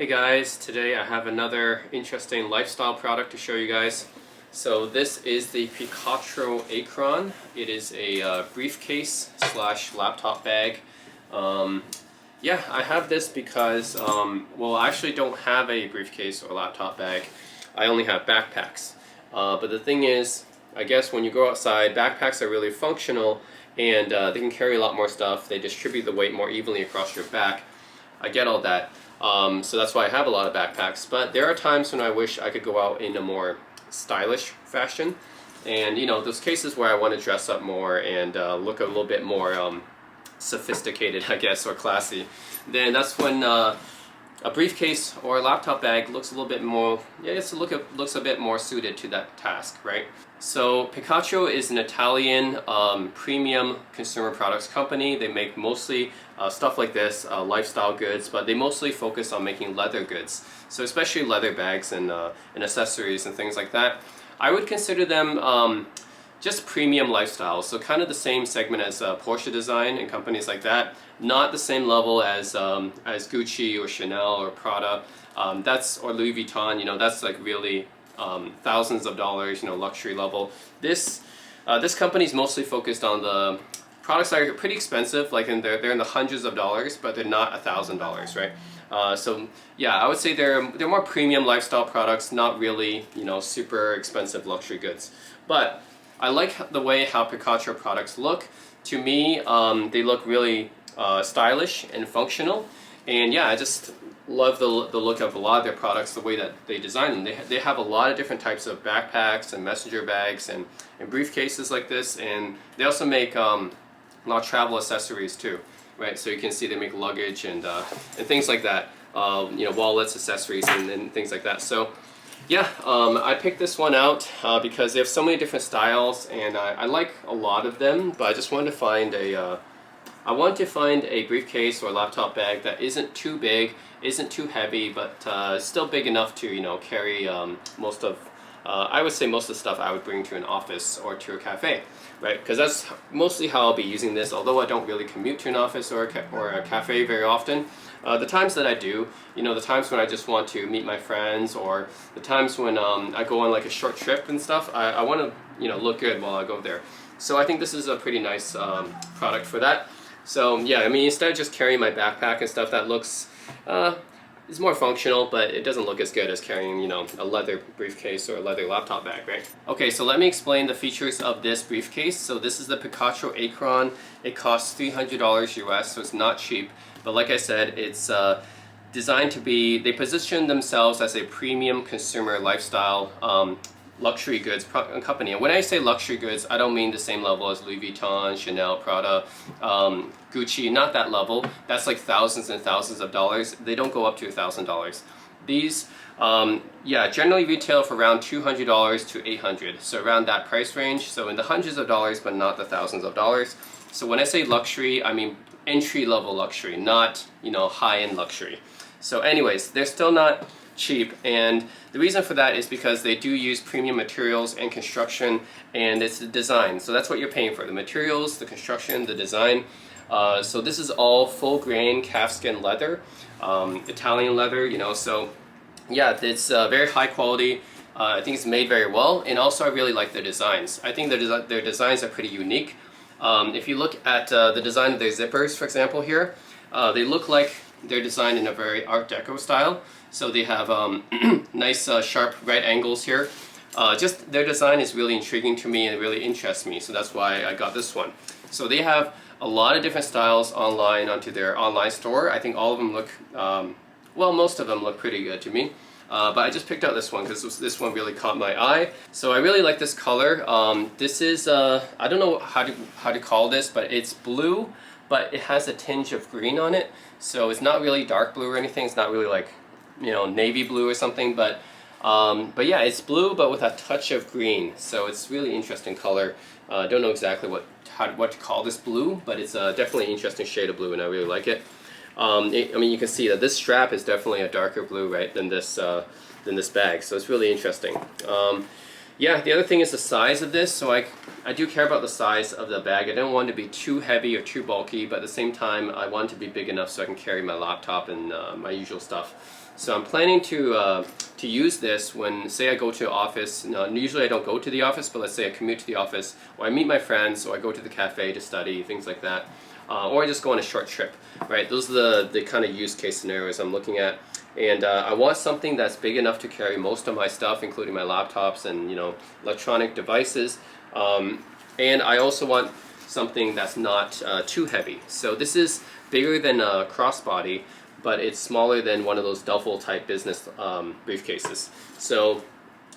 Hey guys, today I have another interesting lifestyle product to show you guys. So this is the Piquadro Akron. It is a briefcase slash laptop bag. Yeah, I have this because, well, I actually don't have a briefcase or laptop bag. I only have backpacks. But the thing is, I guess when you go outside, backpacks are really functional and they can carry a lot more stuff. They distribute the weight more evenly across your back. I get all that. So that's why I have a lot of backpacks. But there are times when I wish I could go out in a more stylish fashion. And you know, those cases where I want to dress up more and look a little bit more sophisticated, I guess, or classy, then that's when a briefcase or a laptop bag looks a little bit more, yeah, looks a bit more suited to that task, right? So Piquadro is an Italian premium consumer products company. They make mostly stuff like this, lifestyle goods, but they mostly focus on making leather goods. So especially leather bags and accessories and things like that. I would consider them just premium lifestyle, so kind of the same segment as Porsche Design and companies like that. Not the same level as Gucci or Chanel or Prada, or Louis Vuitton. You know, that's like really thousands of dollars, you know, luxury level. This company is mostly focused on the products that are pretty expensive, like they're in the hundreds of dollars, but they're not $1,000, right? So yeah, I would say they're more premium lifestyle products, not really, you know, super expensive luxury goods. But I like the way how Piquadro products look. To me, they look really stylish and functional, and yeah, I just love the look of a lot of their products, the way that they design them. They have a lot of different types of backpacks and messenger bags and briefcases like this, and they also make a lot of travel accessories too, right? So you can see they make luggage and things like that, you know, wallets, accessories, and things like that. So yeah, I picked this one out because they have so many different styles, and I like a lot of them, but I just wanted to find a briefcase or laptop bag that isn't too big, isn't too heavy, but still big enough to, you know, carry most of, I would say most of the stuff I would bring to an office or to a cafe, right? Because that's mostly how I'll be using this, although I don't really commute to an office or a cafe very often. The times that I do, you know, the times when I just want to meet my friends, or the times when I go on like a short trip and stuff, I want to, you know, look good while I go there. So I think this is a pretty nice product for that. So yeah, I mean, instead of just carrying my backpack and stuff, that looks, it's more functional, but it doesn't look as good as carrying, you know, a leather briefcase or a leather laptop bag, right? Okay, so let me explain the features of this briefcase. So this is the Piquadro Akron. It costs $300 US, so it's not cheap. But like I said, it's designed to be, they position themselves as a premium consumer lifestyle luxury goods company. And when I say luxury goods, I don't mean the same level as Louis Vuitton, Chanel, Prada, Gucci, not that level. That's like thousands and thousands of dollars. They don't go up to $1,000. These, yeah, generally retail for around $200 to $800, so around that price range. So in the hundreds of dollars, but not the thousands of dollars. So when I say luxury, I mean entry-level luxury, not, you know, high-end luxury. So anyways, they're still not cheap, and the reason for that is because they do use premium materials and construction, and it's the design. So that's what you're paying for, the materials, the construction, the design. So this is all full grain calfskin leather, Italian leather, you know, so yeah, it's very high quality. I think it's made very well, and also I really like their designs. I think their designs are pretty unique. If you look at the design of their zippers, for example, here, they look like they're designed in a very Art Deco style. So they have nice sharp right angles here. Just their design is really intriguing to me and really interests me, so that's why I got this one. So they have a lot of different styles online onto their online store. I think all of them look, well, most of them look pretty good to me. But I just picked out this one because this one really caught my eye. So I really like this color. This is, I don't know how to call this, but it's blue, but it has a tinge of green on it. So it's not really dark blue or anything. It's not really like, you know, navy blue or something, but yeah, it's blue but with a touch of green. So it's really interesting color. I don't know exactly what to call this blue, but it's definitely an interesting shade of blue, and I really like it. I mean, you can see that this strap is definitely a darker blue, right, than this bag. So it's really interesting. Yeah, the other thing is the size of this. So I do care about the size of the bag. I don't want it to be too heavy or too bulky, but at the same time, I want it to be big enough so I can carry my laptop and my usual stuff. So I'm planning to use this when, say, I go to office. Now, usually I don't go to the office, but let's say I commute to the office, or I meet my friends, or I go to the cafe to study, things like that, or I just go on a short trip, right? Those are the kind of use case scenarios I'm looking at. And I want something that's big enough to carry most of my stuff, including my laptops and electronic devices. And I also want something that's not too heavy. So this is bigger than a crossbody, but it's smaller than one of those duffel type business briefcases. So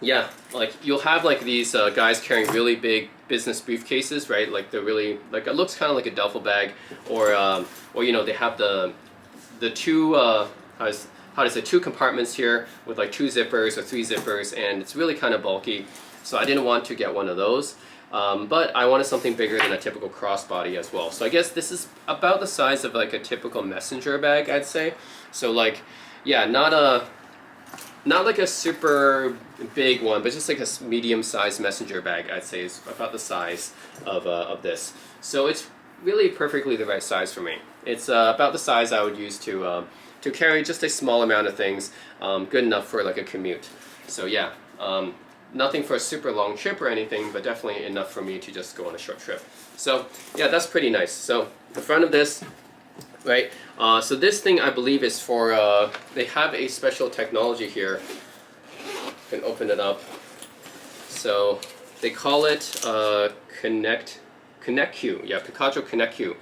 yeah, like you'll have like these guys carrying really big business briefcases, right? Like they're really, like it looks kind of like a duffel bag, or they have the two how to say, two compartments here with like 2 zippers or 3 zippers, and it's really kind of bulky. So I didn't want to get one of those. But I wanted something bigger than a typical crossbody as well. So I guess this is about the size of like a typical messenger bag, I'd say. So like, yeah, not like a super big one, but just like a medium-sized messenger bag, I'd say, is about the size of this. So it's really perfectly the right size for me. It's about the size I would use to carry just a small amount of things, good enough for like a commute. So yeah. Nothing for a super long trip or anything, but definitely enough for me to just go on a short trip. So yeah, that's pretty nice. So the front of this, right? So this thing I believe is for, they have a special technology here. You can open it up. So they call it Connect Q. Yeah, Piquadro Connect Q.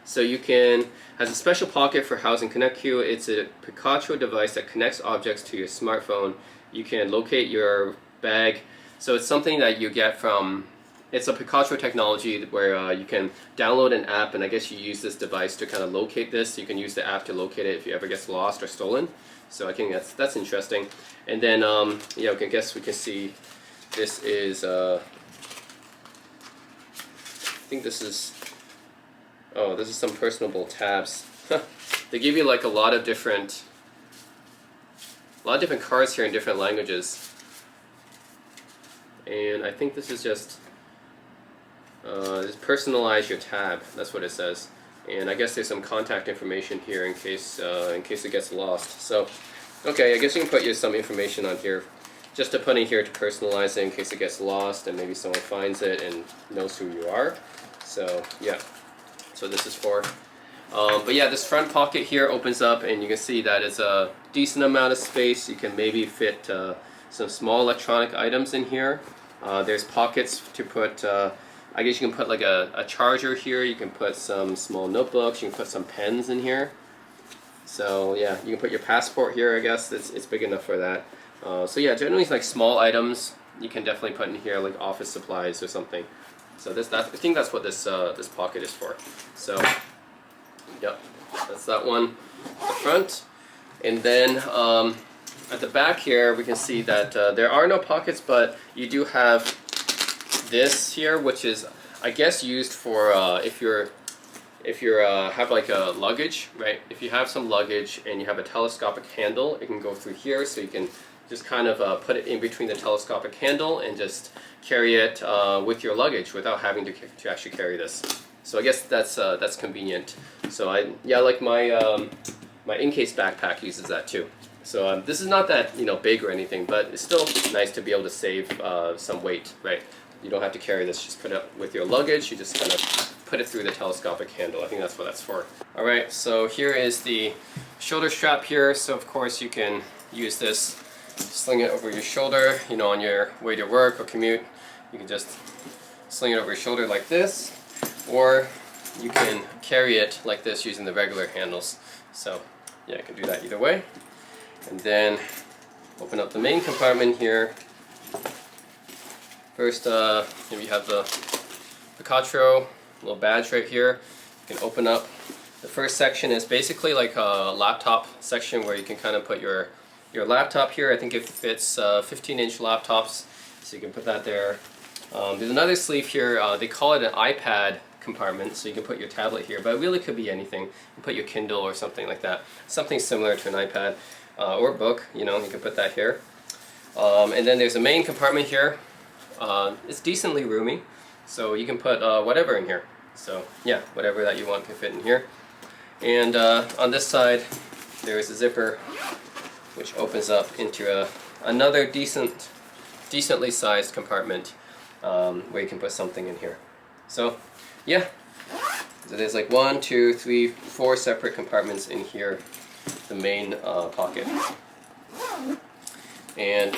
So you can, has a special pocket for housing Connect Q. It's a Piquadro device that connects objects to your smartphone. You can locate your bag. So it's something that you get from, it's a Piquadro technology where you can download an app, and I guess you use this device to kind of locate this. You can use the app to locate it if it ever gets lost or stolen. So I think that's interesting. And then yeah, I guess we can see this is I think this is, oh, this is some personable tabs. They give you like a lot of different cards here in different languages. And I think this is just personalize your tab. That's what it says. And I guess there's some contact information here in case it gets lost. So, okay, I guess you can put some information on here, just to put in here to personalize it in case it gets lost and maybe someone finds it and knows who you are. So yeah, so this is for. But yeah, this front pocket here opens up, and you can see that it's a decent amount of space. You can maybe fit some small electronic items in here. There's pockets to put, I guess you can put like a charger here. You can put some small notebooks. You can put some pens in here. So yeah, you can put your passport here, I guess. It's big enough for that. So yeah, generally it's like small items you can definitely put in here, like office supplies or something. So I think that's what this pocket is for. So yep, that's that one, the front. And then at the back here, we can see that there are no pockets, but you do have this here, which is, I guess, used for if you have like a luggage, right? If you have some luggage and you have a telescopic handle, it can go through here, so you can just kind of put it in between the telescopic handle and just carry it with your luggage without having to actually carry this. So I guess that's convenient. So like my my in-case backpack uses that too. So this is not that big or anything, but it's still nice to be able to save some weight, right? You don't have to carry this, just put it with your luggage, you just kind of put it through the telescopic handle. I think that's what that's for. Alright, so here is the shoulder strap here, so of course you can use this, sling it over your shoulder, on your way to work or commute. You can just sling it over your shoulder like this, or you can carry it like this using the regular handles. So yeah, you can do that either way. And then open up the main compartment here. First, here we have the Piquadro little badge right here. You can open up. The first section is basically like a laptop section where you can kind of put your laptop here. I think it fits 15-inch laptops, so you can put that there. There's another sleeve here. They call it an iPad compartment, so you can put your tablet here, but it really could be anything. You can put your Kindle or something like that. Something similar to an iPad or book, you can put that here. And then there's a main compartment here. It's decently roomy, so you can put whatever in here. So yeah, whatever that you want can fit in here. And on this side, there is a zipper which opens up into another decently sized compartment where you can put something in here. So yeah, so there's like 1, 2, 3, 4 separate compartments in here, the main pocket. And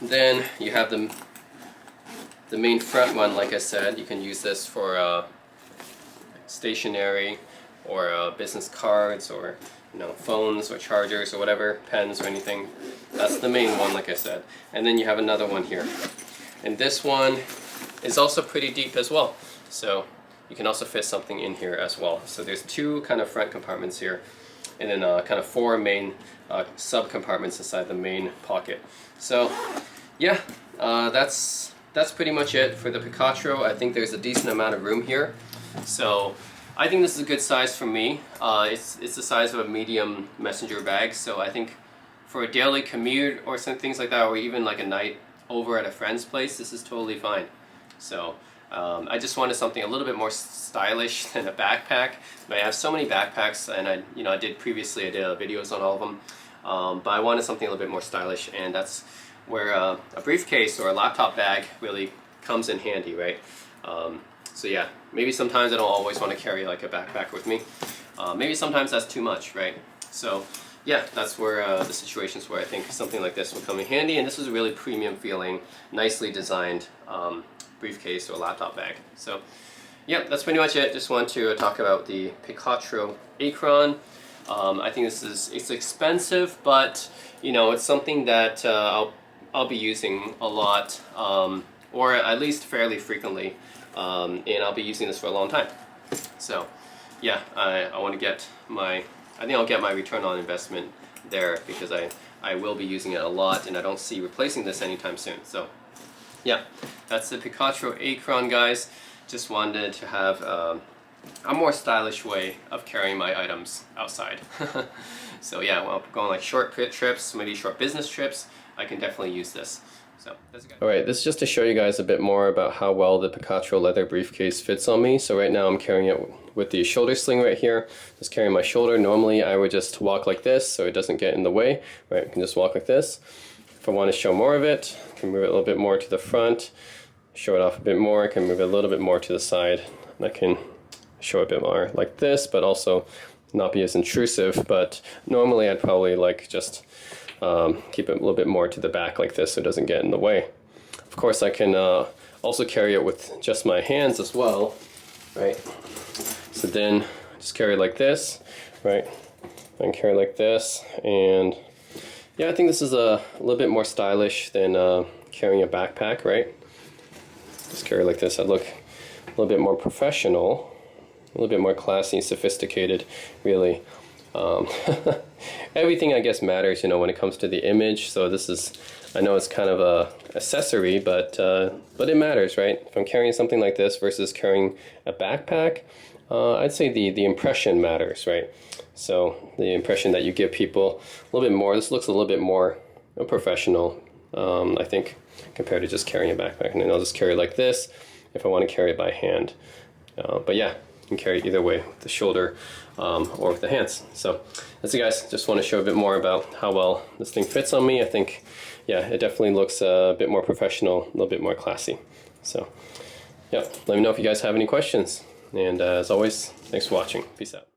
then you have the main front one. Like I said, you can use this for stationery or business cards, or phones or chargers or whatever, pens or anything. That's the main one, like I said. And then you have another one here, and this one is also pretty deep as well, so you can also fit something in here as well. So there's 2 kind of front compartments here, and then kind of 4 main sub compartments inside the main pocket. So yeah, that's pretty much it for the Piquadro. I think there's a decent amount of room here, so I think this is a good size for me. It's the size of a medium messenger bag, so I think for a daily commute or some things like that, or even like a night over at a friend's place, this is totally fine. So I just wanted something a little bit more stylish than a backpack. I have so many backpacks, and I did videos on all of them, but I wanted something a little bit more stylish, and that's where a briefcase or a laptop bag really comes in handy, right? So yeah, maybe sometimes I don't always want to carry like a backpack with me. Maybe sometimes that's too much, right? So yeah, that's where the situations where I think something like this will come in handy, and this is a really premium feeling, nicely designed briefcase or laptop bag. So yeah, that's pretty much it. Just want to talk about the Piquadro Akron. I think it's expensive, but it's something that I'll be using a lot, or at least fairly frequently, and I'll be using this for a long time. So yeah, I want to get I think I'll get my return on investment there, because I will be using it a lot, and I don't see replacing this anytime soon. So yeah, that's the Piquadro Akron, guys. Just wanted to have a more stylish way of carrying my items outside. So yeah, well, going like short trips, maybe short business trips, I can definitely use this. So that's good. Alright, this is just to show you guys a bit more about how well the Piquadro leather briefcase fits on me. So right now I'm carrying it with the shoulder sling right here, just carrying my shoulder. Normally I would just walk like this so it doesn't get in the way, right? I can just walk like this. If I want to show more of it, I can move it a little bit more to the front, show it off a bit more. I can move it a little bit more to the side, and I can show it a bit more like this, but also not be as intrusive. But normally I'd probably like just keep it a little bit more to the back like this so it doesn't get in the way. Of course I can also carry it with just my hands as well, right? So then just carry it like this, right? I can carry it like this, and yeah, I think this is a little bit more stylish than carrying a backpack, right? Just carry it like this. I look a little bit more professional, a little bit more classy and sophisticated, really. Everything I guess matters, when it comes to the image. So this is, I know it's kind of a accessory, but it matters, right? If I'm carrying something like this versus carrying a backpack, I'd say the impression matters, right? So the impression that you give people a little bit more. This looks a little bit more professional, I think, compared to just carrying a backpack. And then I'll just carry it like this if I want to carry it by hand. But yeah, you can carry it either way, with the shoulder or with the hands. So that's it, guys. Just want to show a bit more about how well this thing fits on me. I think, yeah, it definitely looks a bit more professional, a little bit more classy. So yeah, let me know if you guys have any questions. And as always, thanks for watching. Peace out.